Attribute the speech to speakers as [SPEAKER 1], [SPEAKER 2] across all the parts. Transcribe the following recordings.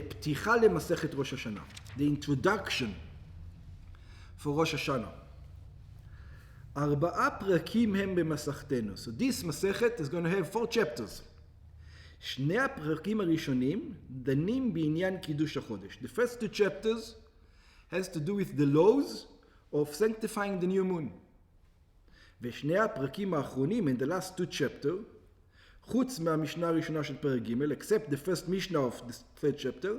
[SPEAKER 1] פתיחה למסכת ראש השנה. The introduction for ראש השנה. 4 פרקים הם במסכתנו. So this מסכת is going to have 4 chapters. 2 הפרקים הראשונים דנים בעניין קידוש החודש. The first 2 chapters has to do with the laws of sanctifying the new moon. ושני הפרקים האחרונים, in the last 2 chapters, חוץ מהמשנה הראשונה של פרק ג', except the first Mishnah of the third chapter,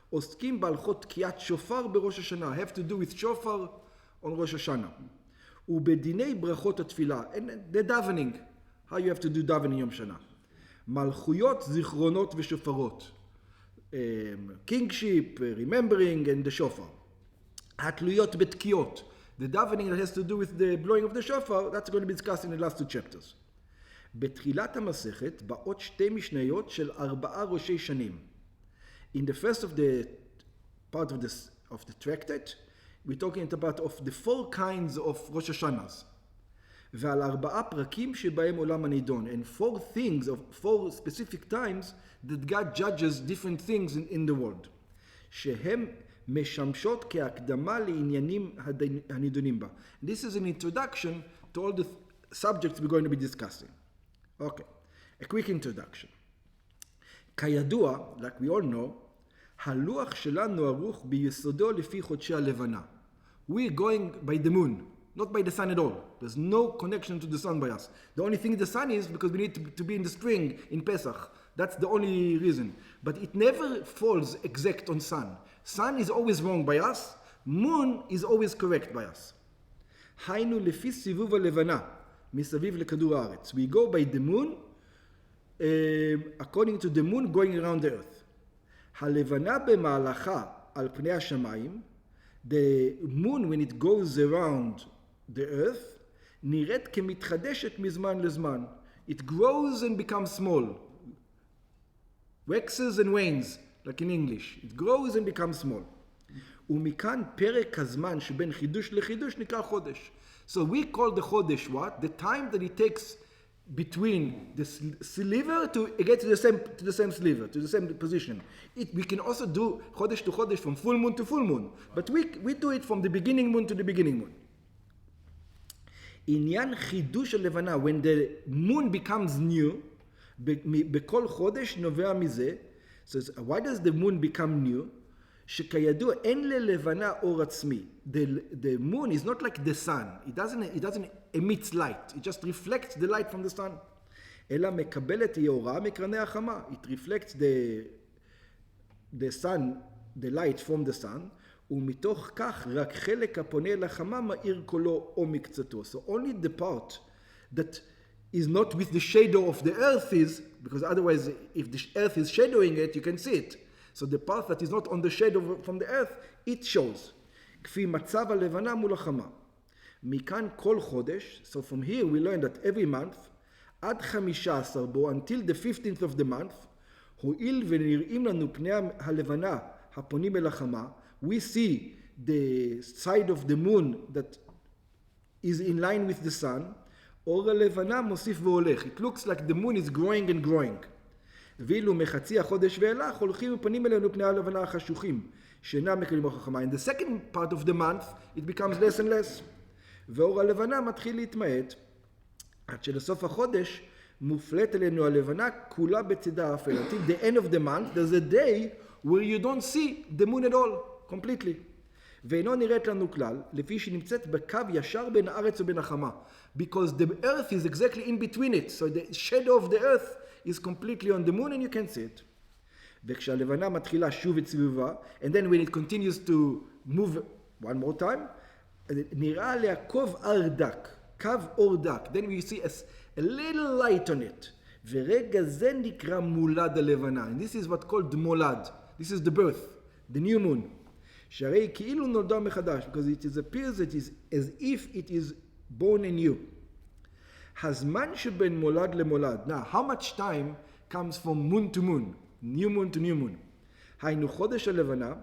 [SPEAKER 1] עוסקים בהלכות תקיעת שופר בראש השנה, have to do with שופר on ראש השנה. ובדיני ברכות התפילה, and the davening, how you have to do davening יום שנה. מלכויות, זיכרונות ושופרות. kingship, remembering and the shofar. התלויות בתקיעות. The davening that has to do with the blowing of the shofar, that's going to be discussed in the last 2 chapters. בתחילת המסכת באות 2 משניות של 4 ראשי שנים. In the first of the part of the tractate, we're talking about of the 4 kinds of ראש השנהs. ועל 4 פרקים שבהם עולם הנידון. And 4 things, of 4 specific times that God judges different things in the world. שהם משמשות כהקדמה לעניינים הנידונים בה. This is an introduction to all the subjects we're going to be discussing. Okay, a quick introduction. כידוע, like we all know, הלוח שלנו ערוך ביסודו לפי חודשי הלבנה. We're going by the moon, not by the sun at all. There's no connection to the sun by us. The only thing the sun is because we need to be in the spring in Pesach. That's the only reason. But it never falls exact on sun. Sun is always wrong by us. Moon is always correct by us. היינו לפי סיבוב הלבנה. מסביב לכדור הארץ. We go by the moon, according to the moon going around the earth. הלבנה במהלכה על פני השמיים, the moon when it goes around the earth, נראית כמתחדשת מזמן לזמן. It grows and becomes small. Waxes and wanes, like in English. It grows and becomes small. ומכאן פרק הזמן שבין חידוש לחידוש נקרא חודש. So we call the chodesh what? The time that it takes between the sliver to get to the same sliver, to the same position. We can also do chodesh to chodesh from full moon to full moon. But we do it from the beginning moon to the beginning moon. עניין חידוש הלבנה, when the moon becomes new, בכל חודש נובע מזה. So why does the moon become new? שכידוע אין ללבנה אור עצמי. The moon is not like the sun. It doesn't emit light. It just reflects the light from the sun. אלא מקבלת היא אורה מקרני החמה. It reflects the sun, the light from the sun, ומתוך כך רק חלק הפונה לחמה מאיר קולו או מקצתו. So only the part that is not with the shadow of the earth is, because otherwise if the earth is shadowing it, you can see it. So the part that is not on the shadow from the earth, it shows. כפי מצב הלבנה מול החמה. מכאן כל חודש, so from here we learn that every month, עד 15 בו, until the 15th of the month, הואיל ונראים לנו פני הלבנה הפונים אל החמה, we see the side of the moon that is in line with the sun, אור הלבנה מוסיף והולך. It looks like the moon is growing and growing. ואילו מחצי החודש ואילך הולכים ופנים אלינו פני הלבנה החשוכים שאינם מקבלים אור החמה. In the second part of the month it becomes less and less. ואור הלבנה מתחיל להתמעט עד שלסוף החודש מופלט אלינו הלבנה כולה בצדה האפל. Until the end of the month there's a day where you don't see the moon at all completely. ואינו נראית לנו כלל לפי שנמצאת בקו ישר בין הארץ ובין החמה. Because the earth is exactly in between it. So the shadow of the earth is completely on the moon and you can see it. וכשהלבנה מתחילה שוב את סביבה, and then when it continues to move one more time, נראה עליה קו אור דק, קו אור דק. Then we see a little light on it. ורגע זה נקרא מולד הלבנה. And this is what called מולד. This is the birth, the new moon. שהרי כאילו נולדה מחדש, because it appears that it is as if it is born anew. הזמן שבין מולד למולד. Now, how much time comes from moon to moon? New moon to new moon. היינו חודש הלבנה,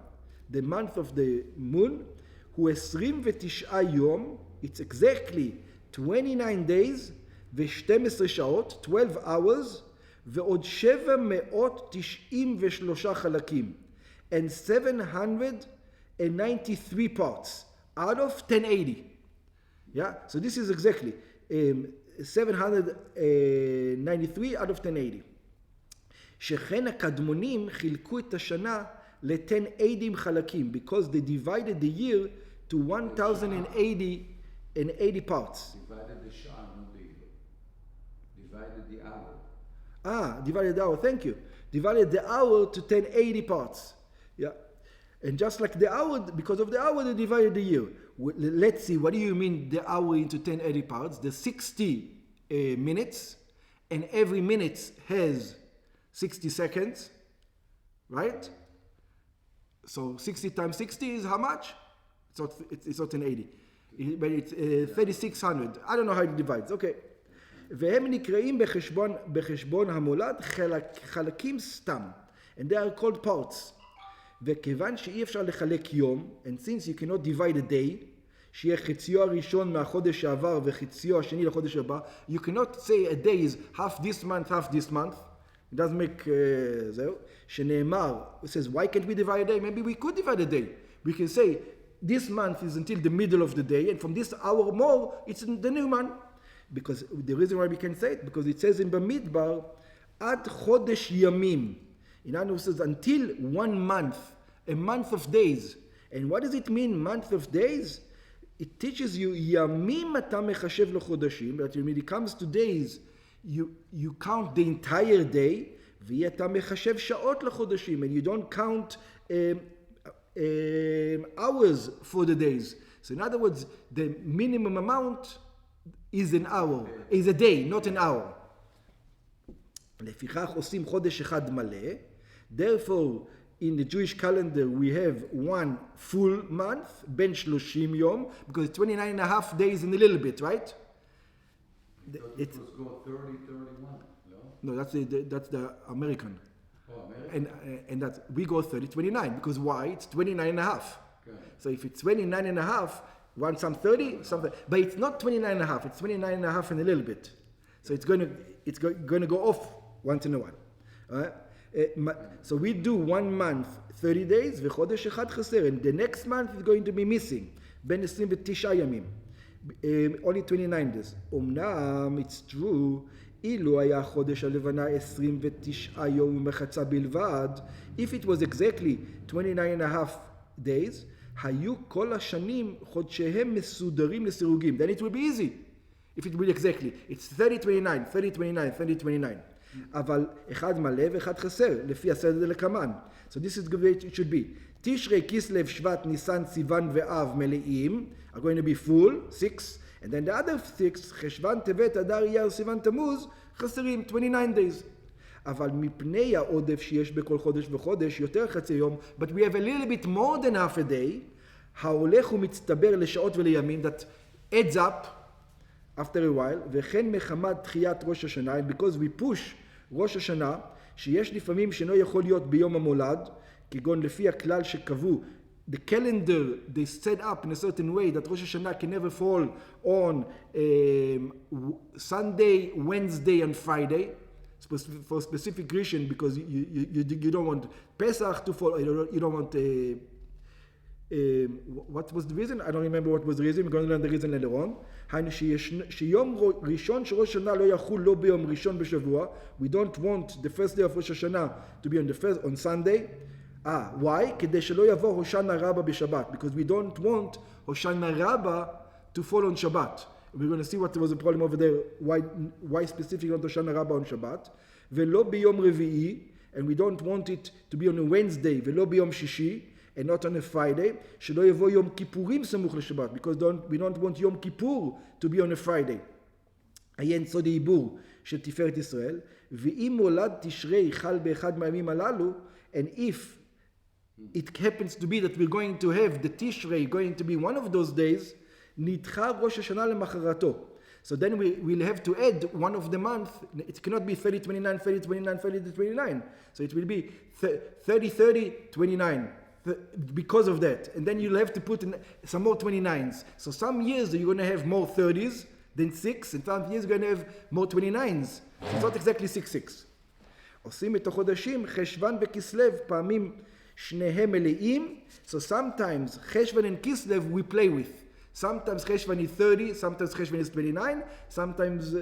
[SPEAKER 1] the month of the moon, הוא 29 יום, it's exactly 29 days ו-12 שעות, 12 hours, ועוד 793 חלקים. and 793 parts out of 1080. Yeah, so this is exactly 793 out of 1080. שכן הקדמונים חילקו את השנה ל-1080 חלקים, because they divided the year to 1080 parts.
[SPEAKER 2] Divided the shah, not the year. Divided the hour.
[SPEAKER 1] Divided the hour, thank you. Divided the hour to 1080 parts. Yeah. And just like the hour, because of the hour, they divided the year. Let's see, what do you mean the hour into 1080 parts? The 60 minutes, and every minute has 60 seconds, right? So 60 times 60 is how much? It's not 1080, but it's 3600. I don't know how it divides, okay. והם נקראים בחשבון המולד חלקים סתם, and they are called parts. וכיוון שאי אפשר לחלק יום, and since you cannot divide a day, שיהיה חציו הראשון מהחודש שעבר וחציו השני לחודש הבא, you cannot say a day is half this month, half this month. It doesn't make זהו. שנאמר, it says, why can't we divide a day? Maybe we could divide a day. We can say, this month is until the middle of the day, and from this hour more, it's the new month. Because the reason why we can say it, because it says in Bamidbar, ad chodesh yamim. In other words, it says until 1 month, a month of days. And what does it mean, month of days? It teaches you, yamim ata mechashev lechodashim, that when it comes to days, you count the entire day, v'yata mechashev shaot lechodashim, and you don't count hours for the days. So in other words, the minimum amount is an hour, is a day, not an hour. לפיכך עושים חודש אחד מלא. Therefore, in the Jewish calendar, we have 1 full month, בין 30 יום, because it's 29 and a half days in a little bit, right?
[SPEAKER 2] It was go 30, 31,
[SPEAKER 1] no, that's the American.
[SPEAKER 2] Oh, American.
[SPEAKER 1] And that we go 30, 29, because why? It's 29 and a half.
[SPEAKER 2] Okay.
[SPEAKER 1] So if it's 29 and a half, some 30, something, but it's not 29 and a half, it's 29 and a half and a little bit. So it's going to go off once in a while. All right? So we do 1 month, 30 days, וחודש אחד חסר, and the next month is going to be missing, בין 29 ימים. Only 29 days. אמנם, it's true, אילו היה חודש הלבנה 29 יום ומחצה בלבד, if it was exactly 29 and a half days, היו כל השנים חודשיהם מסודרים לסירוגים. Then it will be easy. If it will be exactly. It's 30, 29, 30, 29, 30, 29. אבל אחד מלא ואחד חסר, לפי הסדר דלקמן. So this is the way it should be. תשרי, כסלו, שבט, ניסן, סיוון ואב מלאים, are going to be full, 6. And then the other 6, חשבן, טבת, אדר, אייר, סיוון, תמוז, חסרים, 29 days. אבל מפני העודף שיש בכל חודש וחודש, יותר חצי יום, but we have a little bit more than half a day, ההולך ומצטבר לשעות ולימים, that adds up after a while, וכן מחמת דחיית ראש השנה, and because we push ראש השנה, שיש לפעמים שאינו יכול להיות ביום המולד, כגון לפי הכלל שקבעו, the calendar they set up in a certain way that Rosh Hashanah can never fall on Sunday, Wednesday, and Friday, for a specific reason, because you don't want Pesach to fall, you don't want what was the reason? I don't remember what was the reason. We're going to learn the reason later on. שיום ראשון של ראש השנה לא יחול לא ביום ראשון בשבוע. We don't want the first day of Rosh Hashanah to be on Sunday. Why? כדי שלא יבוא הושענא רבה בשבת. Because we don't want הושענא רבה to fall on Shabbat. We're going to see what was the problem over there. Why specifically on הושענא רבה on Shabbat. ולא ביום רביעי. And we don't want it to be on a Wednesday. ולא ביום שישי. And not on a Friday, שלא יבוא יום כיפורים סמוך לשבת, because we don't want יום כיפור to be on a Friday. עיין סוד העיבור של תפארת ישראל, ואם מולד תשרי חל באחד מהימים הללו, and if it happens to be that we're going to have the Tishrei going to be one of those days, נדחה ראש השנה למחרתו. So then we'll have to add one of the month. It cannot be 30, 29, 30, 29, 30, 29. So it will be 30, 30, 29. Because of that, and then you'll have to put in some more 29s. So some years you're going to have more 30s than 6, and some years you're going to have more 29s. So it's not exactly 6, 6. עושים את החודשים חשוון וכסלו פעמים שניהם מלאים. So sometimes Cheshvan and Kislev we play with. Sometimes Cheshvan is 30, sometimes Cheshvan is 29, sometimes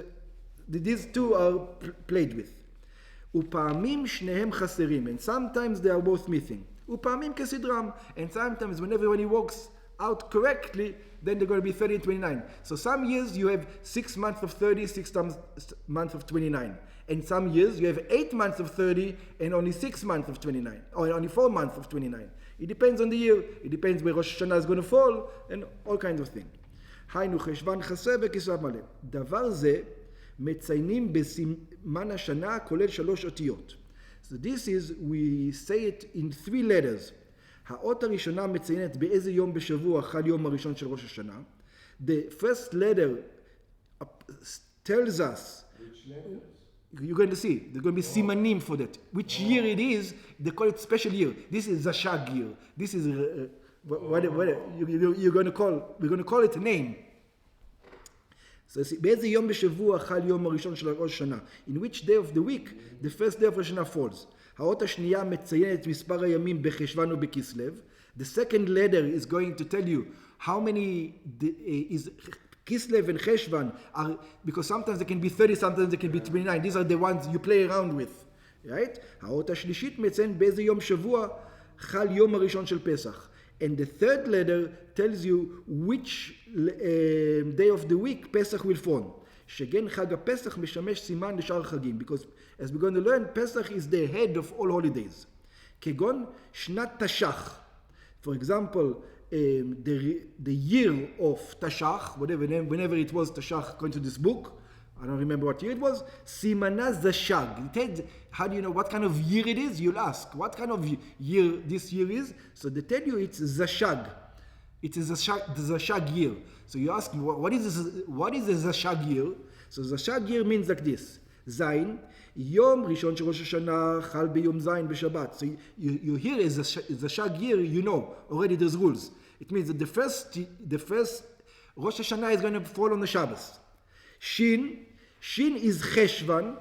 [SPEAKER 1] these two are played with. ופעמים שניהם חסרים, and sometimes they are both missing. ופעמים כסדרם, and sometimes when everybody walks out correctly, then they're going to be 30 and 29. So some years you have 6 months of 30, 6 months of 29. And some years you have 8 months of 30 and only 6 months of 29. Or only 4 months of 29. It depends on the year. It depends where Rosh Hashanah is going to fall and all kinds of things. היינו חשבן חסר וכסף מלא. דבר זה מציינים בסימן השנה כולל 3 אותיות. So this is, we say it in 3 letters. האות הראשונה מציינת באיזה יום בשבוע חל יום הראשון של ראש השנה. The first letter tells us,
[SPEAKER 2] Which letters?
[SPEAKER 1] you're going to see, there's going to be simanim for that. Which year it is, they call it special year. This is Zashag year. This is, we're going to call it a name. So באיזה יום בשבוע חל יום הראשון של ראש השנה. In which day of the week, the first day of ראש השנה falls. האות השנייה מציינת מספר הימים בחשוון ובכסלו. The second letter is going to tell you how many is Kislev and Cheshvan are, because sometimes they can be 30, sometimes they can be 29. These are the ones you play around with. Right? האות השלישית מציינת באיזה יום שבוע חל יום הראשון של פסח. And the third letter tells you which day of the week Pesach will fall. שכן חג הפסח משמש סימן לשאר חגים. Because as we're going to learn, Pesach is the head of all holidays. כגון שנת תש"ח. For example, the year of Tashach, whenever it was Tashach, according to this book, I don't remember what year it was, Simana Zashag. How do you know what kind of year it is? You'll ask, what kind of year this year is? So they tell you it's Zashag. It is the Zashag year. So you ask, what is the Zashag year? So Zashag year means like this. Zayin, Yom Rishon של ראש השנה חל ביום זין בשבת. So you hear is the Shag year, you know already there's rules. It means that the first Rosh Hashanah is going to fall on the Shabbos. Shin is Cheshvan,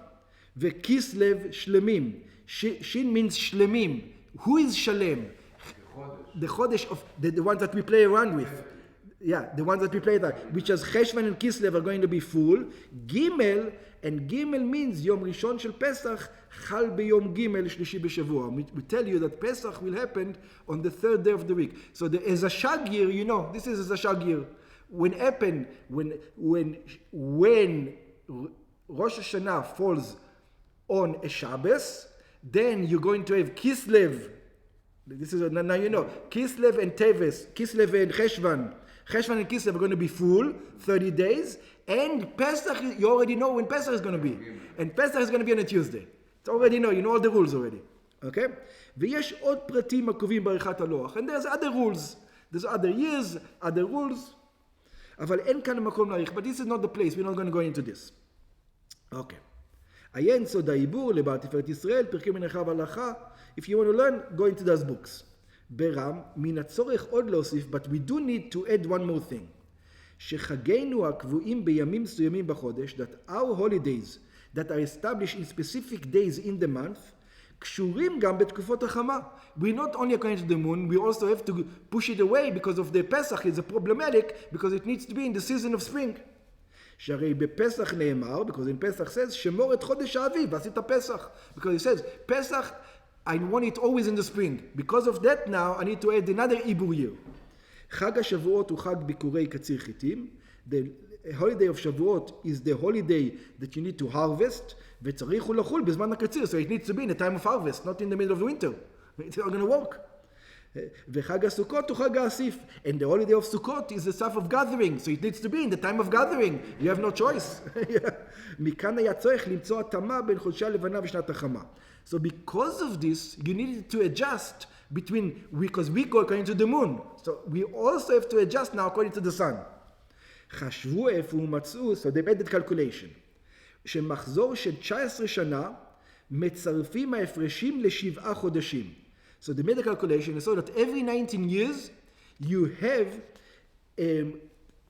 [SPEAKER 1] וכיסלב shlemim. Shin means shlemim. Who is shalem? The chodesh of the ones that we play around with. Yeah, the ones that we play that, which as Cheshvan and Kislev are going to be full. Gimel, and Gimel means Yom Rishon shel Pesach chal beyom Gimel shlishi b'shavua. We tell you that Pesach will happen on the 3rd day of the week. So as a Shag year, you know, this is a Shag year. When Rosh Hashanah falls on a Shabbos, then you're going to have Kislev. This is now you know Kislev and Teves, Kislev and Cheshvan. Cheshvan and Kislev are going to be full 30 days, and Pesach, you already know when Pesach is going to be. And Pesach is going to be on a Tuesday. It's already know, you know all the rules already. Okay? ויש עוד פרטים הקובעים בעריכת הלוח. And there's other rules. There's other years, other rules. אבל אין כאן מקום להעריך. But this is not the place. We're not going to go into this. Okay. עיין סוד העיבור לבעל תפארת ישראל, פרקים מנחה והלכה. If you want to learn, go into those books. ברם, מן הצורך עוד להוסיף, but we do need to add one more thing. שחגינו הקבועים בימים מסוימים בחודש, that our holidays that are established in specific days in the month, קשורים גם בתקופות החמה. We're not only according to the moon, we also have to push it away because of the Pesach. It's problematic because it needs to be in the season of spring. שהרי בפסח נאמר, because in Pesach says, שמור את חודש האביב, ועשית פסח. Because it says, Pesach, I want it always in the spring. Because of that now, I need to add another Ibur year. חג השבועות הוא חג ביקורי קציר חיטים. The holiday of Shavuot is the holiday that you need to harvest, וצריך הוא לחול בזמן הקציר. So it needs to be in the time of harvest, not in the middle of the winter. It's not going to work. וחג הסוכות הוא חג האסיף. And the holiday of Sukkot is the stuff of gathering. So it needs to be in the time of gathering. You have no choice. מכאן היה צריך למצוא התאמה בין חודשי הלבנה ושנת החמה. So because of this, you needed to adjust because we go according to the moon. So we also have to adjust now according to the sun. חשבו איפה ומצאו, so they made the calculation. שמחזור של 19 שנה מצרפים ההפרשים ל7 חודשים. So they made the calculation, so that every 19 years you have,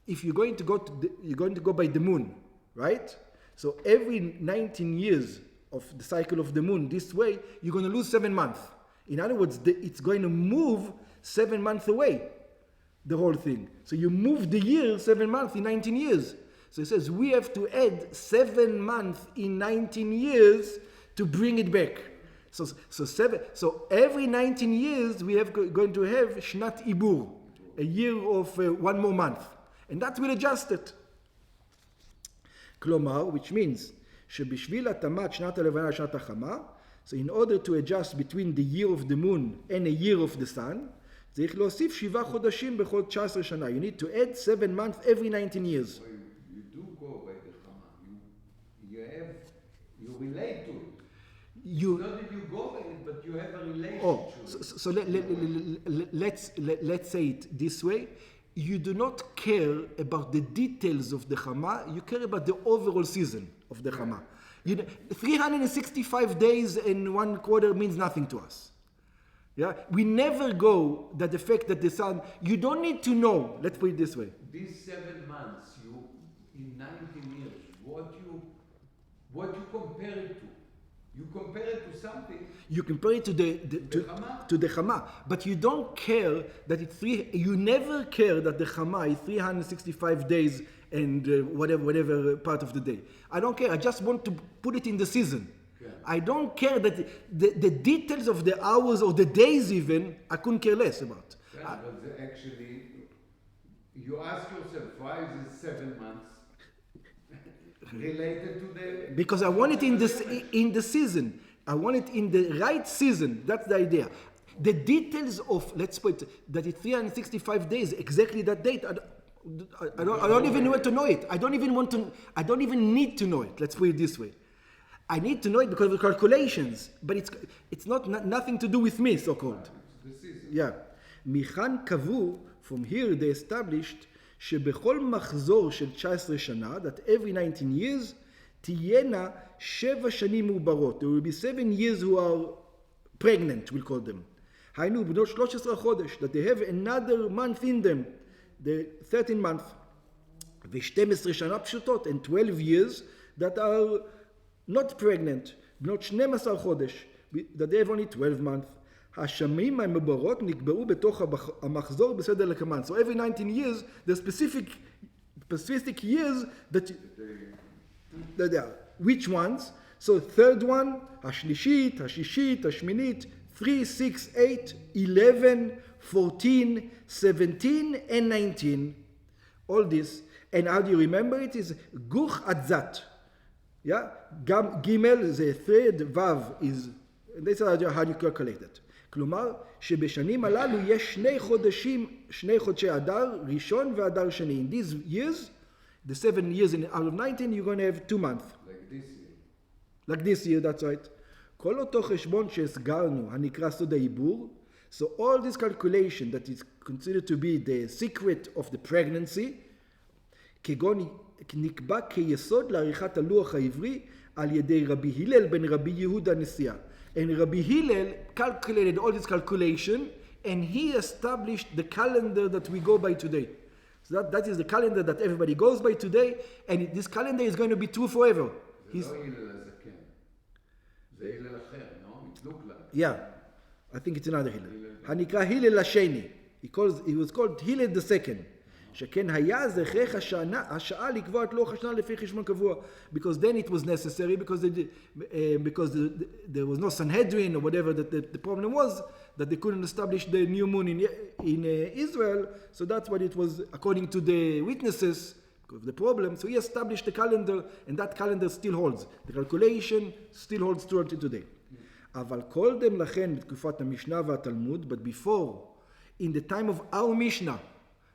[SPEAKER 1] if you're going to go by the moon, right? So every 19 years of the cycle of the moon, this way, you're going to lose 7 months. In other words, it's going to move 7 months away, the whole thing. So you move the year 7 months in 19 years. So it says we have to add 7 months in 19 years to bring it back. So every 19 years we have going to have Shnat Ibur, a year of 1 more month. And that will adjust it. Klomar, which means שבשביל התאמת שנת הלבנה לשנת החמה, so in order to adjust between the year of the moon and a year of the sun, צריך להוסיף 7 חודשים בכל 19 שנה. You need to add 7 months every 19 years.
[SPEAKER 2] So you do go by the Chama. You relate to it. Not that you go by it, but you have a relationship.
[SPEAKER 1] Let's say it this way. You do not care about the details of the Chama, you care about the overall season of the Chama. 365 days and 1 quarter means nothing to us. Yeah, we never go that the fact that the sun, you don't need to know, let's put it this way.
[SPEAKER 2] These 7 months, in 19 years, what you compare it to? You compare it to something.
[SPEAKER 1] You compare it to the Chama, but you don't care that you never care that the Chama is 365 days and whatever part of the day. I don't care. I just want to put it in the season. Yeah. I don't care that the details of the hours or the days even, I couldn't care less about.
[SPEAKER 2] Yeah, but actually, you ask yourself, why is it 7 months? Related to the...
[SPEAKER 1] Because I want it in the season. I want it in the right season. That's the idea. The details of, let's put that it's 365 days, exactly that date, I don't even want to know it. I don't even need to know it. Let's put it this way. I need to know it because of the calculations, but it's nothing to do with me, so-called.
[SPEAKER 2] It's the season.
[SPEAKER 1] Yeah. Michan kavu, from here they established שבכל מחזור של 19 שנה, that every 19 years, תהיינה 7 שנים מעוברות. There will be 7 years who are pregnant, we'll call them. היינו בנות 13 חודש, that they have another month in them, the 13 month. ו-12 שנה פשוטות, and 12 years that are not pregnant, בנות 12 חודש, that they have only 12 months. השמים המבורות נקבעו בתוך המחזור בסדר לקמן. So every 19 years, the specific years that they are. Which ones? So third one, השלישית, השישית, השמינית, 3, 6, 8, 11, 14, 17, and 19. All this. And how do you remember it? Is גוך עד זת. Yeah? גם ג' זה third, ו' is, this is how you calculate it. כלומר, שבשנים הללו יש 2 חודשי אדר ראשון ואדר שני. In these years, the 7 years out of 19, you're going to have 2 months.
[SPEAKER 2] Like this year.
[SPEAKER 1] Like this year, that's right. כל אותו חשבון שהסגרנו, הנקרא סוד העיבור, so all this calculation that is considered to be the secret of the pregnancy, כגון נקבע כיסוד לעריכת הלוח העברי על ידי רבי הלל בן רבי יהודה נשיאה. And Rabbi Hillel calculated all this calculation, and he established the calendar that we go by today. So that is the calendar that everybody goes by today, and this calendar is going to be true forever. Yeah, I think it's another Hillel. הנקרא הלל השני. He was called Hillel the second. שכן היה זה הכרח השעה לקבוע את לוח השנה לפי חשבון קבוע. Because then it was necessary, because there was no Sanhedrin or whatever, that the problem was that they couldn't establish the new moon in Israel, so that's what it was according to the witnesses, because of the problem. So he established the calendar, and that calendar still holds. The calculation still holds true until today. אבל קודם לכן בתקופת המשנה והתלמוד, but before, in the time of our Mishnah,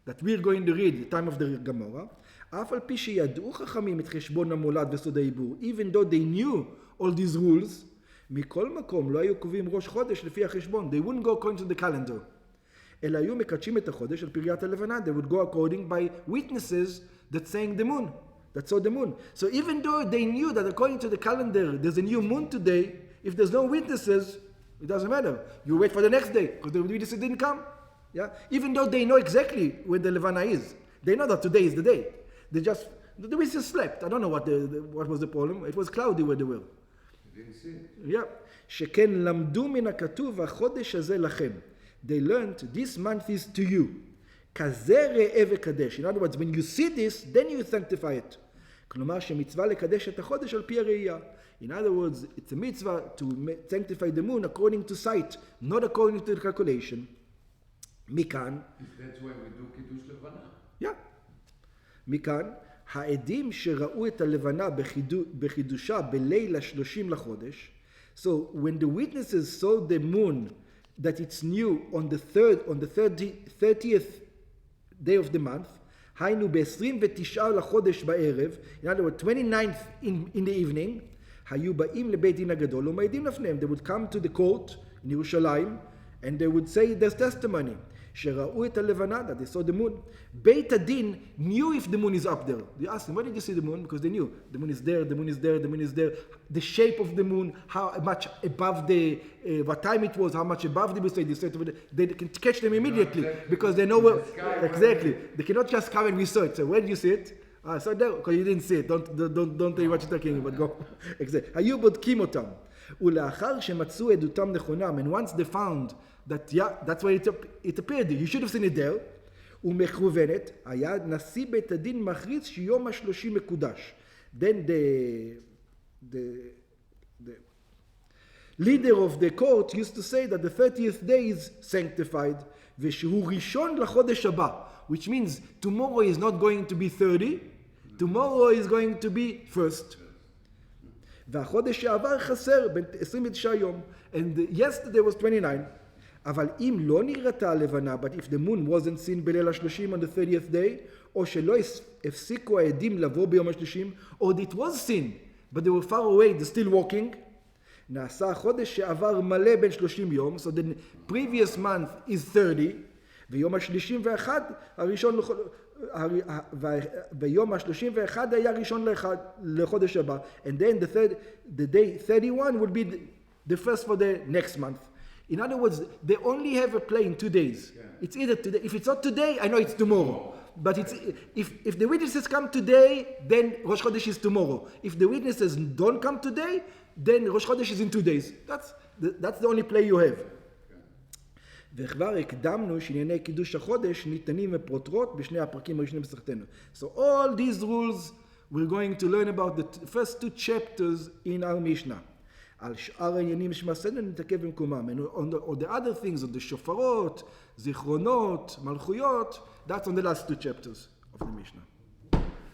[SPEAKER 1] that we're going to read, the time of the Gemara, אף על פי שידעו חכמים את חשבון המולד וסוד העיבור, even though they knew all these rules, מכל מקום לא היו קובעים ראש חודש לפי החשבון. They wouldn't go according to the calendar. אלא היו מקדשים את החודש על פריית הלבנה. They would go according by witnesses that sang the moon, that saw the moon. So even though they knew that according to the calendar there's a new moon today, if there's no witnesses, it doesn't matter. You wait for the next day, because the witnesses didn't come. Yeah? Even though they know exactly where the Levana is. They know that today is the day. The witnesses slept. I don't know what was the problem. It was cloudy where they were.
[SPEAKER 2] didn't see it.
[SPEAKER 1] Yeah. שכן למדו מן הכתוב החודש הזה לכם. They learned this month is to you. כזה ראה וקדש. In other words, when you see this, then you sanctify it. כלומר שמצווה לקדש את החודש על פי הראייה. In other words, it's a mitzvah to sanctify the moon according to sight, not according to the calculation. מכאן.
[SPEAKER 2] That's why we do קידוש לבנה.
[SPEAKER 1] Yeah. מכאן, העדים שראו את הלבנה בחידושה בליל ה-30 לחודש, so when the witnesses saw the moon that it's new on the 30th day of the month, היינו ב-29 לחודש בערב, in other words, 29th in the evening, היו באים לבית דין הגדול ומעידים לפניהם. They would come to the court in ירושלים, and they would say their testimony. שראו את הלבנה, that they saw the moon. בית הדין knew if the moon is up there. They asked them, where did you see the moon? Because they knew. The moon is there, the moon is there, the moon is there. The shape of the moon, how much above what time it was, how much above the state. They can catch them immediately because they know where. Exactly. They cannot just come and we saw it. So where did you see it? I saw there, because you didn't see it. Don't tell me what you're talking about. Go. Exactly. היו בודקים אותם. ולאחר שמצאו עדותם נכונם, and once they found that, yeah, that's why it appeared, you should have seen it there, ומכוונת, היה נשיא בית הדין מכריז שיום ה-30 מקודש. Then the leader of the court used to say that the 30th day is sanctified, ושהוא ראשון לחודש הבא, which means tomorrow is not going to be 30, tomorrow is going to be first. והחודש שעבר חסר בין 29 יום, and yesterday was 29. אבל אם לא נראתה הלבנה, but if the moon wasn't seen בליל ה-30 on the 30th day, או שלא הפסיקו העדים לבוא ביום ה-30, or it was seen, but they were far away, they're still walking, נעשה החודש שעבר מלא בין 30 יום, so the previous month is 30, ויום ה-31 הראשון ויום ה-31 היה ראשון לחודש הבא, and then the day 31 would be the first for the next month. In other words, they only have a play in 2 days. Yeah. It's either today. If it's not today, I know it's tomorrow. But it's, if the witnesses come today, then Rosh Chodesh is tomorrow. If the witnesses don't come today, then Rosh Chodesh is in 2 days. That's the only play you have. וכבר הקדמנו שענייני קידוש החודש ניתנים ופרוטרות בשני הפרקים הראשונים בסרטנו. So all these rules we're going to learn about the first 2 chapters in our Mishnah. על שאר העניינים שמעשינו נתעכב במקומם. On the other things, on the שופרות, זיכרונות, מלכויות, that's on the last 2 chapters of the Mishnah.